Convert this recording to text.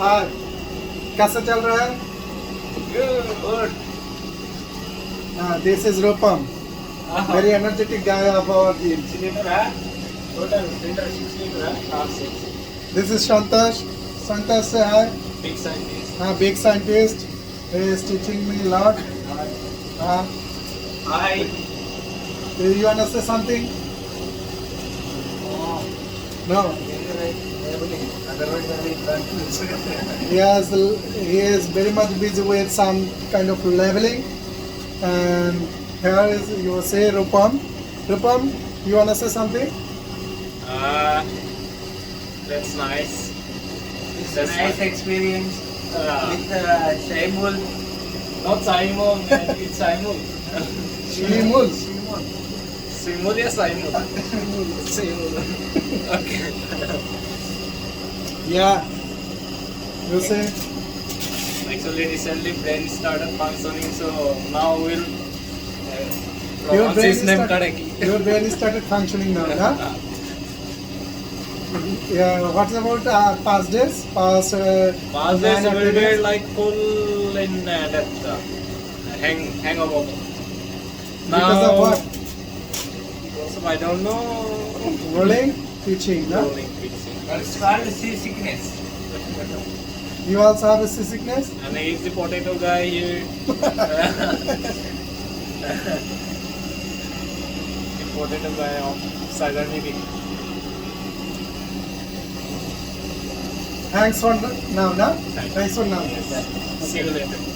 हाय, कैसा चल रहा है? Good. This is Rupam, very energetic guy of our team. 6 liter, huh? Total liter 6 liter, huh? 6. This is Shantash. Shantash, say hi. Big scientist. Big scientist. He is teaching me a lot. Hi. You wanna say something? No. He is very much busy with some kind of leveling. And here is, you say Rupam. Rupam, you wanna say something? That's nice. It's That's a nice fun. experience with Simul. Not Simul, man. It's Simul. Simul. Simul या Simul? Simul. Okay. Yeah. You say? Actually, recently brain started functioning, so now we'll Your pronounce his name start- correctly. Your brain is started functioning now, huh? Yeah. What about past days? Past. Past days 9 or we 10 were days? like full in that hangover. Because of what? Because of, I don't know. Rolling, teaching, no? Rolling, fixing. It's called seasickness. You also have a seasickness? And he's the potato guy here. The potato guy of Southern Navy. Thanks for now, no? Thanks. Thanks for now. Yes. See you later.